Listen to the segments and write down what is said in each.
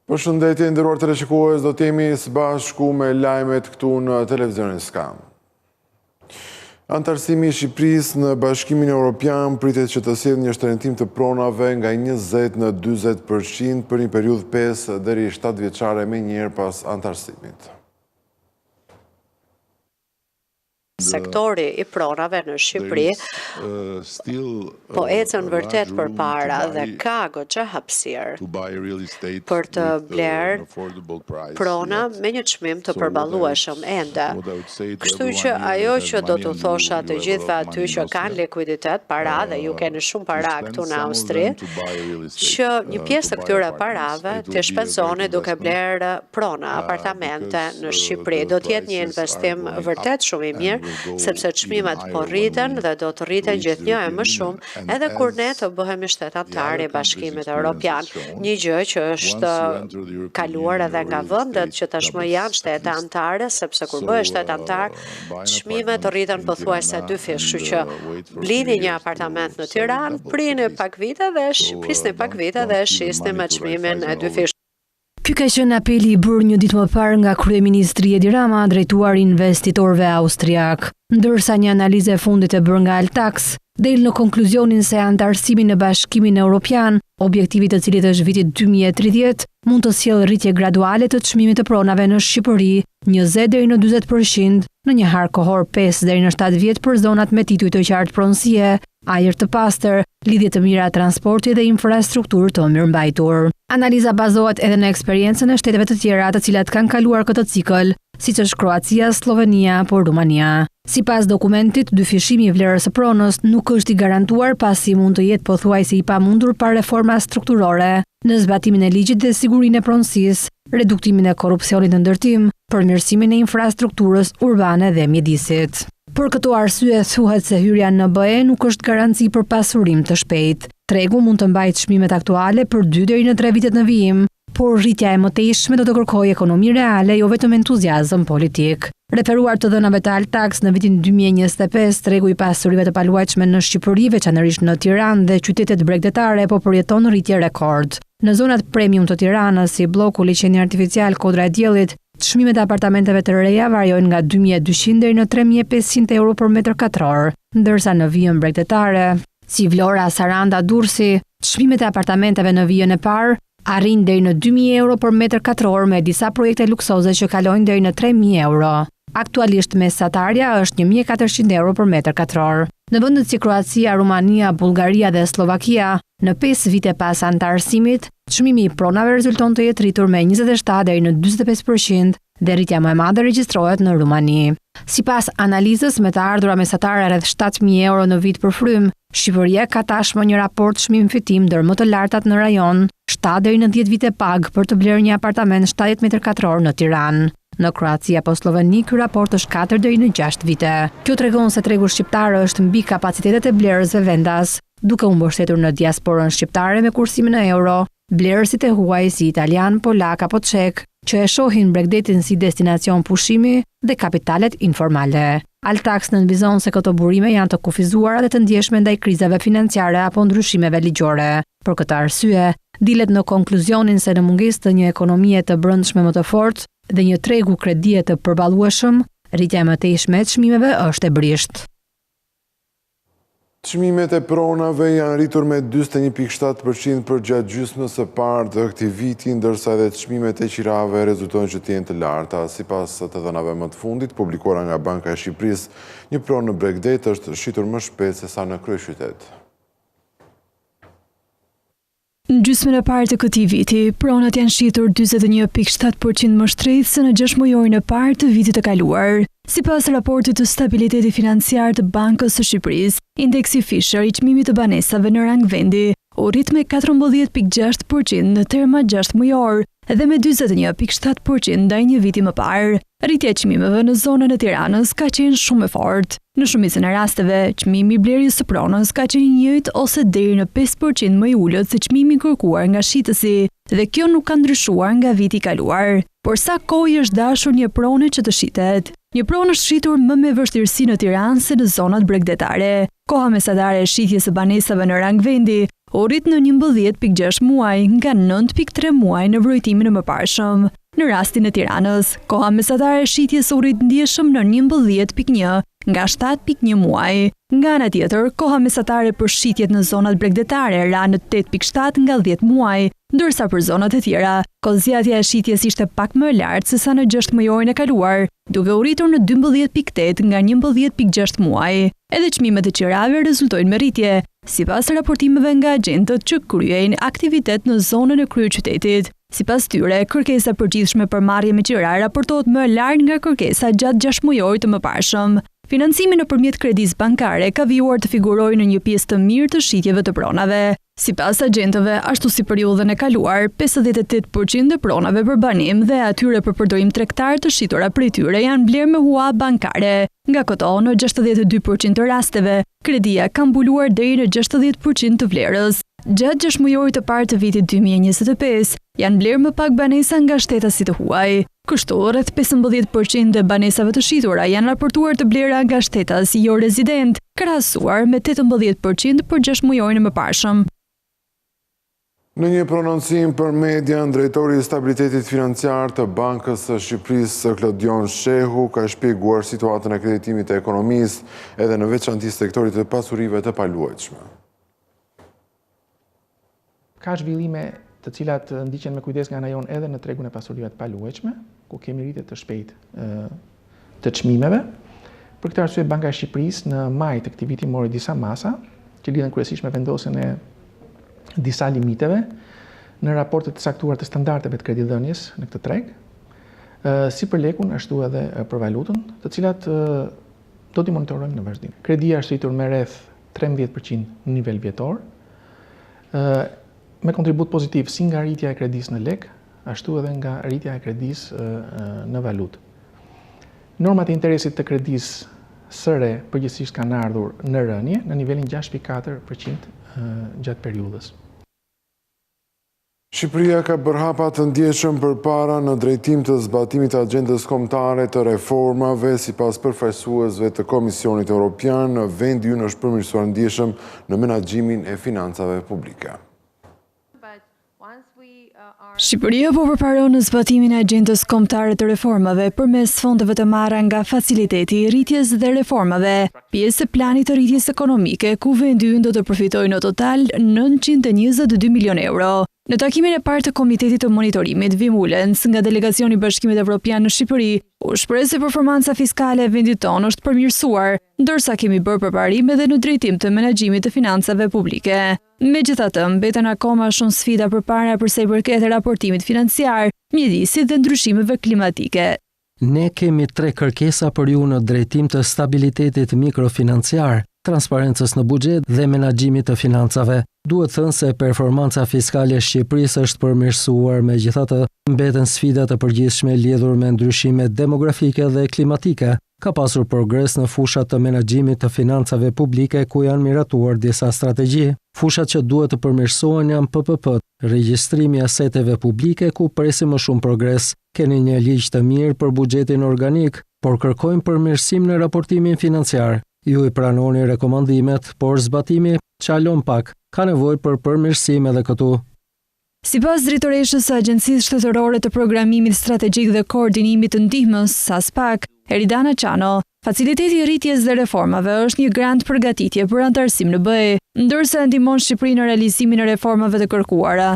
Përshëndetje nderuar teleshikues, do t'jemi së bashku me lajmet këtu në televizionin Skam. Antarësimi i Shqipërisë në Bashkimin Evropian pritet që të sjellë një shtrëngtim të pronave nga 20 në 40% për një periudhë 5 deri 7 vjeçare më njëherë pas antarësimit. Sektori i pronave në Shqipëri po ecën vërtet përpara dhe ka goxha hapësirë për të blerë prona me një çmim të përballueshëm ende. Kështu që ajo që do t'u thosha të gjithëve aty që kanë likuiditet, para dhe ju keni shumë para këtu në Austri, që një pjesë të këtyre parave të shpenzoni duke blerë prona, apartamente në Shqipëri. Do t'jetë një investim vërtet shumë i mirë, sepse çmimet po rriten dhe do të rriten gjithnjë e më shumë edhe kur ne të bëhemi shtet antar i Bashkimit Evropian. Një gjë që është kaluar edhe nga vendet që tashmë janë shtete antare, sepse kur bëhesh shtet antar, çmimet rriten pothuajse 2 fish, kështu që blini një apartament në Tiranë, prisni pak vite dhe shisni me çmimin e 2 fish. Ky ka qenë apeli i bërë një ditë më parë nga kryeministri Edi Rama drejtuar investitorëve austriak, ndërsa një analizë e fundit e bërë nga Altax del në konkluzionin se antarësimi në Bashkimin Evropian, objektivi të cilit është viti 2030, mund të sjellë rritje graduale të çmimit të pronave në Shqipëri, 20 deri në 40% në një harë kohor 5 deri në 7 vjet për zonat me tituj të qartë pronësie, ajër të pastër, lidhje të mira transporti dhe infrastrukturë të mirëmbajtur. Analiza bazohet edhe në eksperiencën e shteteve të tjera të cilat kanë kaluar këtë cikël, siç është Kroacia, Slovenia apo Rumania. Sipas dokumentit, dyfishimi i vlerës së pronës nuk është i garantuar pasi mund të jetë pothuajse i pamundur pa reforma strukturore në zbatimin e ligjit dhe sigurinë e pronësisë, reduktimin e korrupsionit në ndërtim, përmirësimin e infrastrukturës urbane dhe mjedisit. Për këto arsye thuhet se hyrja në BE nuk është garanci për pasurim të shpejtë. Tregu mund të mbajtë çmimet aktuale për 2 deri në 3 vitet në vijim, por rritja e mëtejshme do të kërkojë ekonomi reale, jo vetëm entuziazëm politik. Referuar të dhënave të Altax në vitin 2025, tregu i pasurive të paluajtshme në Shqipëri, veçanërisht në Tiranë dhe qytetet bregdetare, po përjeton rritje rekord. Në zonat premium të Tiranës, si bloku Liçeni Artificial Kodra e Diellit, çmimet e apartamenteve të reja variojnë nga 2200 deri në 3500 euro për metër katror, ndërsa në vijën bregdetare, si Vlora, Saranda, Durrësi, çmimet e apartamenteve në vijën e parë arrin deri në 2000 euro për metër katror me disa projekte luksoze që kalojnë deri në 3000 euro. Aktualisht mesatarja është 1400 euro për metër katror. Në vendet si Kroacia, Rumania, Bullgaria dhe Slovakia, në 5 vite pas antarësimit, çmimi i pronave rezulton të jetë rritur me 27 deri në 45% dhe rritja më e madhe regjistrohet në Rumani. Sipas analizës, me të ardhura mesatare rreth 7000 euro në vit për frym, Shqipëria ka tashmë një raport çmim-fitim ndër më të lartat në rajon, 7 deri në 10 vite pagë për të blerë një apartament 70 metër katror në Tiranë. Në Kroaci apo Sloveni ky raport është 4 deri në 6 vite. Kjo tregon se tregu shqiptar është mbi kapacitetet e blerësve vendas, duke u mbështetur në diasporën shqiptare me kursimin e euro, blerësit e huaj si italian, polak apo çek, që e shohin Bregdetin si destinacion pushimi dhe kapitalet informale. Altax nënvizon se këto burime janë të kufizuara dhe të ndjeshme ndaj krizave financiare apo ndryshimeve ligjore. Për këtë arsye, dilet në konkluzionin se në mungesë të një ekonomie të brendshme më të fortë dhe një tregu kredie të përballueshëm, rritja e mëtejshme e çmimeve është e brisht. Çmimet e pronave janë rritur me 41.7% për gjatë gjysmës së parë të këtij viti, ndërsa edhe çmimet e qirave rezultojnë që të jenë të larta. Sipas të dhënave më të fundit publikuara nga Banka e Shqipërisë, një pronë në Bregdet është shitur më shpejt se sa në kryeqytet. Në gjysmën e parë të këtij viti, pronat janë shitur 41.7% më shtrejt se në 6 mujorin e parë të vitit të kaluar. Sipas raportit të stabiliteti financiar të Bankës së Shqipërisë, indeksi Fisher i çmimit të banesave në rang vendi u rrit me 14.6% në terma 6 mujor dhe me 41.7% ndaj një viti më parë. Rritja e çmimeve në zonën e Tiranës ka qenë shumë e fortë. Në shumicën e rasteve, çmimi i blerjes së pronës ka qenë i njëjtë ose deri në 5% më i ulët se çmimi kërkuar nga shitësi, dhe kjo nuk ka ndryshuar nga viti i kaluar. Por sa kohë është dashur një prone që të shitet? Një pronë është shitur më me vështirësi në Tiranë se në zonat bregdetare. Koha mesatare e shitjes së banesave në rang vendi u rrit në 11.6 muaj nga 9.3 muaj në vërejtimin e mëparshëm. Në rastin e Tiranës, koha mesatare e shitjes u rrit ndjeshëm në 11.1 nga 7.1 muaj. Nga ana tjetër, koha mesatare për shitjet në zonat bregdetare ra në 8.7 nga 10 muaj, ndërsa për zonat e tjera, kohëzgjatja e shitjes ishte pak më e lartë se sa në 6 muajorin e kaluar, duke u rritur në 12.8 nga 11.6 muaj. Edhe çmimet e qirave rezultojnë me rritje, sipas raportimeve nga agjentët që kryejnë aktivitet në zonën e kryeqytetit. Sipas tyre, kërkesa përgjithshme për marrje me qira raportohet më e lartë nga kërkesa gjatë 6 muajorit të mëparshëm. Financimi nëpërmjet kredisë bankare ka vijuar të figurojë në një pjesë të mirë të shitjeve të pronave. Sipas agjentëve, ashtu si periudhën e kaluar, 58% e pronave për banim dhe atyre për përdorim tregtar të shitura prej tyre janë blerë me hua bankare. Nga këto, në 62% të rasteve, kredia ka mbuluar deri në 60% të vlerës. Gjatë 6 muajorit të parë të vitit 2025, janë blerë më pak banesa nga shtetasit të huaj. Kështu, rreth 15% e banesave të shitura janë raportuar të blera nga shtetas jo rezident, krahasuar me 18% për 6 muajorin e mëparshëm. Në një prononcim për media, drejtori i stabilitetit financiar të Bankës së Shqipërisë, Klodion Shehu, ka shpjeguar situatën e kreditimit të ekonomisë edhe në veçanti sektorit të pasurive të paluajtshme. Ka zhvillime të cilat ndiqen me kujdes nga ana jon edhe në tregun e pasurive të paluajtshme, ku kemi rritje të shpejtë të çmimeve. Për këtë arsye Banka e Shqipërisë në maj të këtij viti mori disa masa që lidhen kryesisht me vendosjen e disa limiteve në raportet të saktuar të standardeve të kreditdhënies në këtë treg, si për lekun ashtu edhe për valutën, të cilat do t'i monitorojmë në vazhdim. Kredia është rritur me rreth 13% në nivel vjetor, me kontribut pozitiv si nga rritja e kredisë në lek, ashtu edhe nga rritja e kredisë në valutë. Normat e interesit të kredisë së re përgjithsisht kanë ardhur në rënje në nivelin 6.4% gjatë periudhës. Shqipëria ka bërë hapa të ndjeshëm përpara në drejtim të zbatimit të agjendës kombëtare të reformave, sipas përfaqësuesve të Komisionit Evropian, vendi ynë është përmirësuar ndjeshëm në menaxhimin e financave publike. Shqipëria po përparon në zbatimin e agjendës kombëtare të reformave përmes fondeve të marra nga faciliteti i rritjes dhe reformave, pjesë e planit të rritjes ekonomike, ku vendi ynë do të përfitojë në total 922 milion euro. Në takimin e parë të Komitetit të Monitorimit Wim Ullens nga Delegacioni i Bashkimit Evropian në Shqipëri, u shpreh se performanca fiskale e vendit tonë është përmirësuar, ndërsa kemi bërë përparime edhe në drejtim të menaxhimit të financave publike. Megjithatë, mbeten akoma shumë sfida përpara për sa i përket raportimit financiar, mjedisit dhe ndryshimeve klimatike. Ne kemi 3 kërkesa për ju në drejtim të stabilitetit mikrofinanciar, transparencës në buxhet dhe menaxhimit të financave. Duhet thënë se performanca fiskale e Shqipërisë është përmirësuar, megjithatë mbeten sfida të përgjithshme lidhur me ndryshimet demografike dhe klimatike. Ka pasur progres në fushat të menaxhimit të financave publike ku janë miratuar disa strategji. Fushat që duhet të përmirësohen janë PPP, regjistrimi i aseteve publike ku presim më shumë progres. Keni një ligj të mirë për buxhetin organik, por kërkojmë përmirësim në raportimin financiar. Ju i pranoni rekomandimet, por zbatimi çalon pak. Ka nevojë për përmirësim edhe këtu. Sipas drejtoreshës së Agjencisë Shtetërore të Programimit Strategjik dhe Koordinimit të Ndihmës, SASPAK, Eridana Çano, faciliteti i rritjes dhe reformave është një grant përgatitje për antarësim në BE, ndërsa ndihmon Shqipërinë në realizimin e reformave të kërkuara.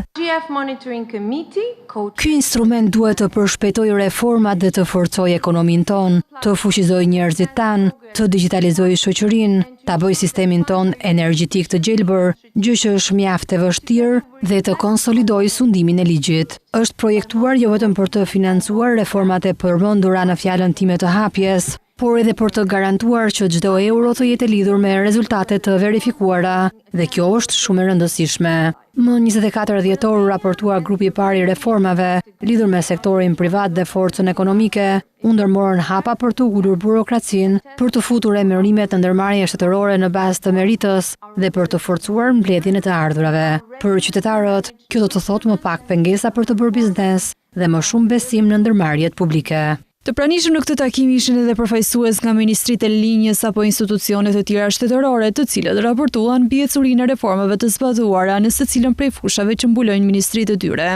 Ky instrument duhet të përshpejtojë reformat dhe të forcojë ekonominë tonë, të fuqizojë njerëzit tanë, të digitalizojë shoqërinë, ta bëjë sistemin tonë energjetik të gjelbër, gjë që është mjaft e vështirë, dhe të konsolidojë sundimin e ligjit. Është projektuar jo vetëm për të financuar reformat e përmendura në fjalën time të hapjes, por edhe për të garantuar që çdo euro të jetë lidhur me rezultate të verifikuara, dhe kjo është shumë e rëndësishme. Më 24 dhjetor u raportua grupi i parë i reformave lidhur me sektorin privat dhe forcën ekonomike, u ndërmorën hapa për të ulur burokracinë, për të futur emërime të ndërmarrje shtetërore në bazë të meritës dhe për të forcuar mbledhjen e të ardhurave. Për qytetarët, kjo do të thotë më pak pengesa për të bërë biznes dhe më shumë besim në ndërmarrjet publike. Të pranishëm në këtë takim ishin edhe përfaqësues nga ministritë e linjës apo institucionet e tjera shtetërore, të cilët raportuan mbi ecurinë e reformave të zbatuara në secilën prej fushave që mbulojnë ministritë e tyre.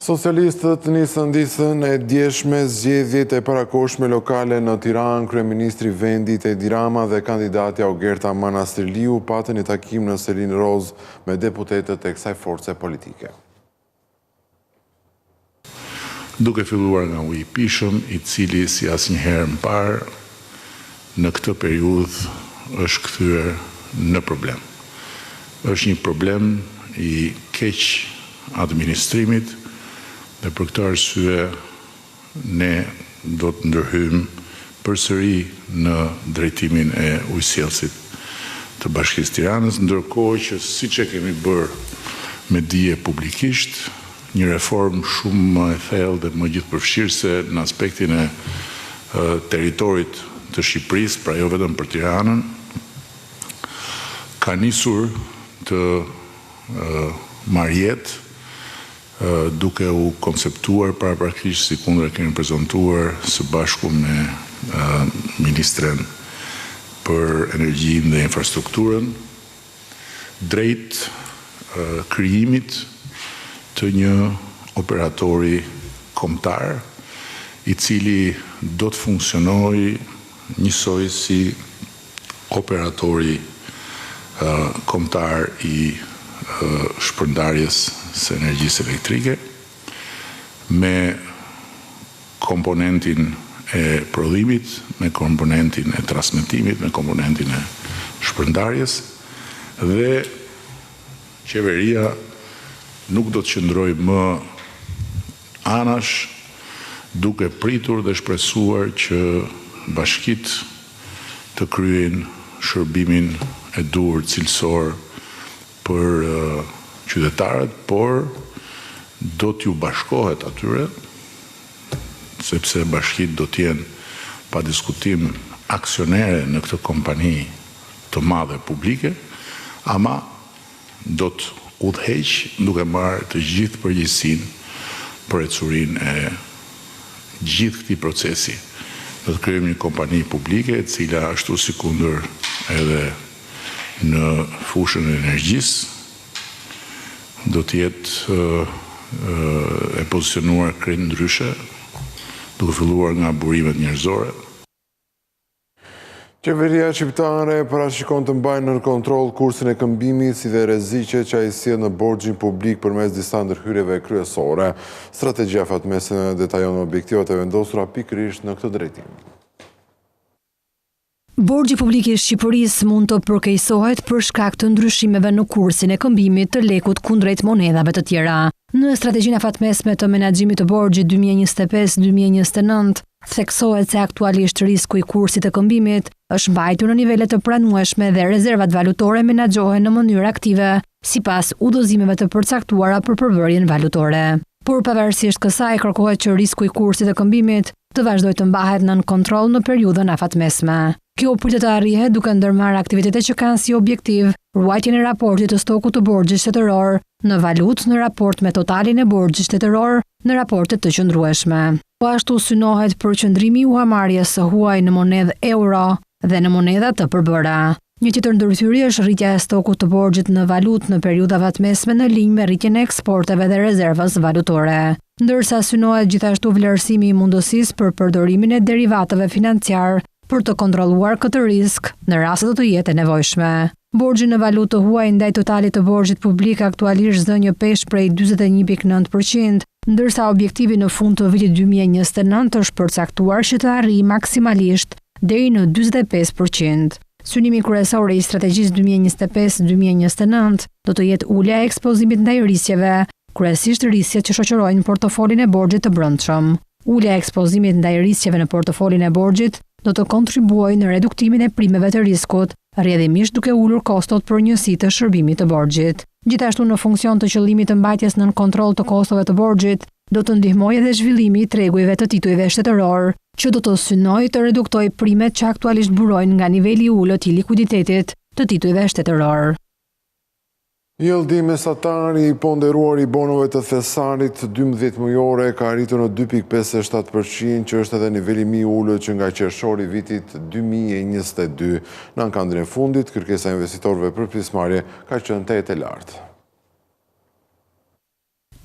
Socialistët nisën ditën e djeshme zgjedhjet e parakohshme lokale në Tiranë. Kryeministri i vendit Edi Rama dhe kandidati Augerta Manastirliu patën një takim në Selin Roz me deputetët e kësaj force politike. Duke filluar nga uji i pishëm, i cili si asnjëherë më parë në këtë periudhë është kthyer në problem. Është një problem i keq administrimit dhe për këtë arsye ne do të ndërhyjmë përsëri në drejtimin e ujësjellësit të Bashkisë Tiranës, ndërkohë që siç e kemi bërë me dije publikisht, një reformë shumë më e thellë dhe më gjithëpërfshirëse në aspektin e territorit të Shqipërisë, pra jo vetëm për Tiranën, ka nisur të marrë jetë duke u konceptuar paraprakisht si kundër kemi prezantuar së bashku me ministren për energjinë dhe infrastrukturën, drejt krijimit të një operatori kombëtar i cili do të funksionojë njësoj si operatori kombëtar i shpërndarjes së energjisë elektrike me komponentin e prodhimit, me komponentin e transmetimit, me komponentin e shpërndarjes dhe qeveria nuk do të qëndrojë më anash duke pritur dhe shpresuar që bashkitë të kryejnë shërbimin e duhur cilësor për qytetarët, por do t'ju bashkohet atyre, sepse bashkitë do t'jenë pa diskutim aksionere në këtë kompani të madhe publike, ama do të udhëheq duke marrë të gjithë përgjegjësinë për ecurinë e gjithë këtij procesi. Do të krijojmë një kompani publike e cila ashtu sikundër edhe në fushën e energjisë do të jetë e pozicionuar krejt ndryshe, duke filluar nga burimet njerëzore. Qeveria shqiptare parashikon të mbajë nën kontroll kursin e këmbimit si dhe rreziqet që ai sjell në borxhin publik përmes disa ndërhyrjeve kryesore. Strategjia fatmese detajon objektivat e vendosura pikërisht në këtë drejtim. Borxhi publik i Shqipërisë mund të përkeqësohet për shkak të ndryshimeve në kursin e këmbimit të lekut kundrejt monedhave të tjera. Në strategjinë fatmesme të menaxhimit të borxhit 2025-2029, theksohet se aktualisht risku i kursit të këmbimit është mbajtur në nivele të pranueshme dhe rezervat valutore menaxhohen në mënyrë aktive sipas udhëzimeve të përcaktuara për përbërjen valutore. Por pavarësisht kësaj kërkohet që risku i kursit të këmbimit të vazhdojë të mbahet nën kontroll në periudhën afatmesme. Kjo pritet të arrihet duke ndërmarrë aktivitete që kanë si objektiv ruajtjen e raportit të stokut të borxhit shtetëror në valutë në raport me totalin e borxhit shtetëror në raportet të qëndrueshme. Po ashtu synohet përqendrimi i uhamarrjes së huaj në monedhë euro dhe në monedha të përbëra. Një tjetër ndërthyrje është rritja e stokut të borxhit në valutë në periudha fatmesme në linjë me rritjen e eksporteve dhe rezervës valutore. Ndërsa synohet gjithashtu vlerësimi i mundësisë për përdorimin e derivatëve financiar për të kontrolluar këtë risk në raste do të jetë e nevojshme. Borxhi në valutë të huaj ndaj totalit të borxhit publik aktualisht zë një peshë prej 41.9%, ndërsa objektivi në fund të vitit 2029 është përcaktuar që të arrijë maksimalisht deri në 45%. Synimi kryesor i strategjisë 2025-2029 do të jetë ulja e ekspozimit ndaj rrisjeve, kryesisht rrisjet që shoqërojnë portofolin e borxhit të brendshëm. Ulja e ekspozimit ndaj rrisjeve në portofolin e borxhit do të kontribuojë në reduktimin e primeve të riskut, rrjedhimisht duke ulur kostot për njësi të shërbimit të borxhit. Gjithashtu në funksion të qëllimit të mbajtjes nën kontroll të kostove të borxhit, do të ndihmojë edhe zhvillimi i tregujve të titujve shtetëror, që do të synojë të reduktojë primet që aktualisht burojnë nga niveli i ulët i likuiditetit të titujve shtetëror. Jelldi mesatari i ponderuar i bonove të thesarit 12 mujore ka arritur në 2.57%, që është edhe niveli më i ulët që nga qershori vitit 2022. Në ankandin e fundit, kërkesa e investitorëve për pjesëmarrje ka qenë 8 e lartë.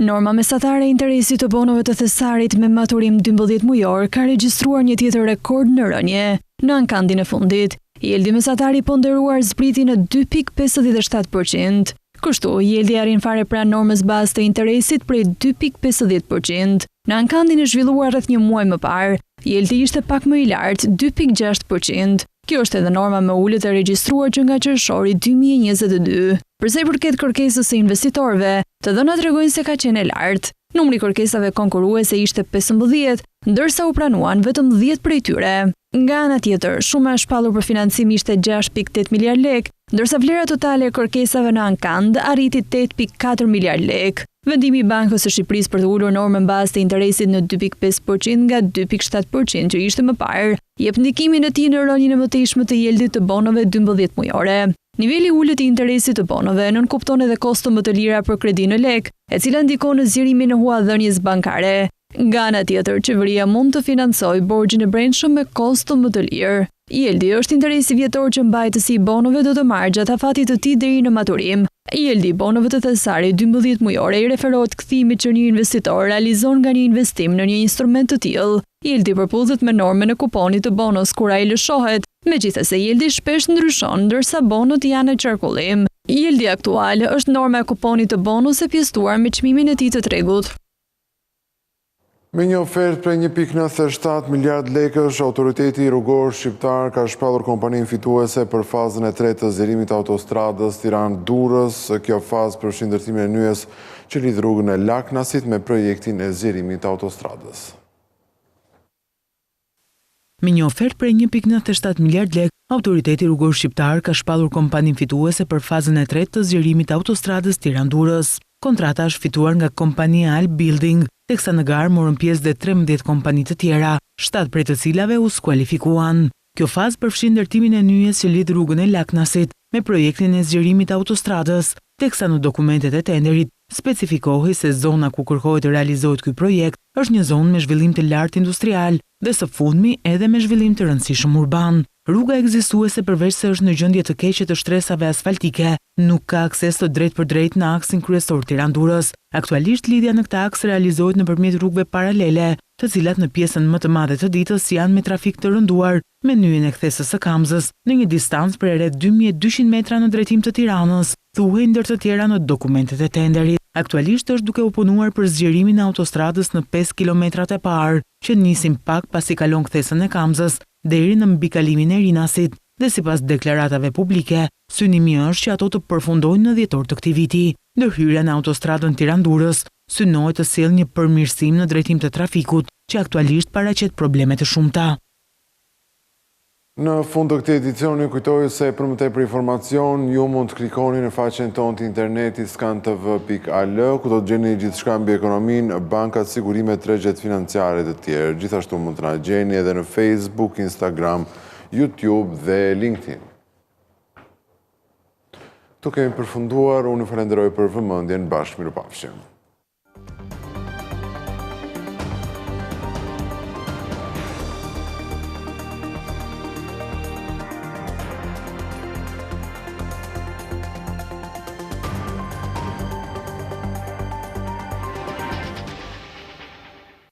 Norma mesatare e interesit të bonove të thesarit me maturim 12 mujor ka regjistruar një tjetër rekord në rënje. Në ankandin e fundit, jelldi mesatari i ponderuar zbriti në 2.57%. Kështu, jelldi arrin fare pranë normës bazë të interesit prej 2.50%. Në ankandin e zhvilluar rreth një muaj më parë, jelldi ishte pak më i lartë, 2.6%. Kjo është edhe norma më ulët e regjistruar që nga qershori 2022. Përsa i përket kërkesës së investitorëve, të dhënat tregojnë se ka qenë e lartë. Numri kërkesave konkurruese ishte 15, ndërsa u pranuan vetëm 10 prej tyre. Nga ana tjetër, shuma e shpallur për financim ishte 6.8 miliard lek, ndërsa vlera totale e kërkesave në ankand arriti 8.4 miliard lek. Vendimi i Bankës së Shqipërisë për të ulur normën bazë të interesit në 2.5% nga 2.7% që ishte më parë, jep ndikimin e tij në rënien e mëtejshme të jeldit të bonove 12 mujore. Niveli ulët i interesit të bonove nënkupton edhe kosto më të lira për kredi në lek, e cila ndikon në zgjerimin e huadhënies bankare. Nga ana tjetër, qeveria mund të financojë borxhin e brendshëm me kosto më të lirë. Jeldi është interesi vjetor që mbajtësi i bonove do të marrë gjatë afatit të tij deri në maturim. Jeldi i bonove të thesarit 12 mujore i referohet kthimit që një investitor realizon nga një investim në një instrument të tillë. Jeldi përputhet me normën e kuponit të bonos kur ai lëshohet, megjithëse jeldi shpesh ndryshon ndërsa bonot janë në qarkullim. Jeldi aktual është norma e kuponit të bonos e pjesëtuar me çmimin e tij të tregut. Me një ofertë prej 1.97 miliard lekësh, autoriteti rrugor shqiptar ka shpallur kompaninë fituese për fazën e 3 të zgjerimit të autostradës Tiranë-Durrës. Kjo fazë përfshin ndërtimin e nyjes që lidh rrugën e Laknasit me projektin e zgjerimit të autostradës. Me një ofertë prej 1.97 miliard lekë, autoriteti rrugor shqiptar ka shpallur kompaninë fituese për fazën e 3 të zgjerimit të autostradës Tiranë-Durrës. Kontrata është fituar nga kompania Al Building, teksa në garë morën pjesë dhe 13 kompani të tjera, 7 prej të cilave u skualifikuan. Kjo fazë përfshin ndërtimin e nyjes që lidh rrugën e Laknasit me projektin e zgjerimit të autostradës, teksa në dokumentet e tenderit specifikohej se zona ku kërkohet të realizohet ky projekt është një zonë me zhvillim të lartë industrial dhe së fundmi edhe me zhvillim të rëndësishëm urban. Rruga ekzistuese përveç se është në gjendje të keqe të shtresave asfaltike, nuk ka akses të drejt për drejt në aksin kryesor Tiranë-Durrës. Aktualisht lidhja në këtë aks realizohet nëpërmjet rrugëve paralele, të cilat në pjesën më të madhe të ditës janë me trafik të rënduar, me nyjen e kthesës së Kamzës, në një distancë prej rreth 2200 metra në drejtim të Tiranës, thuhej ndër të tjera në dokumentet e tenderit. Aktualisht është duke u punuar për zgjerimin e autostradës në 5 kilometrat e parë, që nisin pak pasi kalon kthesën e Kamzës deri në mbikalimin e Rinasit, dhe sipas deklaratave publike, synimi është që ato të përfundojnë në dhjetor të këtij viti. Ndërhyrja në autostradën Tiranë-Durrës synohet të sjellë një përmirësim në drejtim të trafikut, që aktualisht paraqet probleme të shumta. Në fund të këtij edicioni kujtoj se për më tepër informacion ju mund të klikoni në faqen tonë të internetit skantv.al, ku do të gjeni gjithçka mbi ekonominë, bankat, sigurimet, tregjet financiare të tjerë. Gjithashtu mund të na gjeni edhe në Facebook, Instagram, YouTube dhe LinkedIn. Tu kemi përfunduar, unë falenderoj për vëmendjen, bashkë mirupafshim.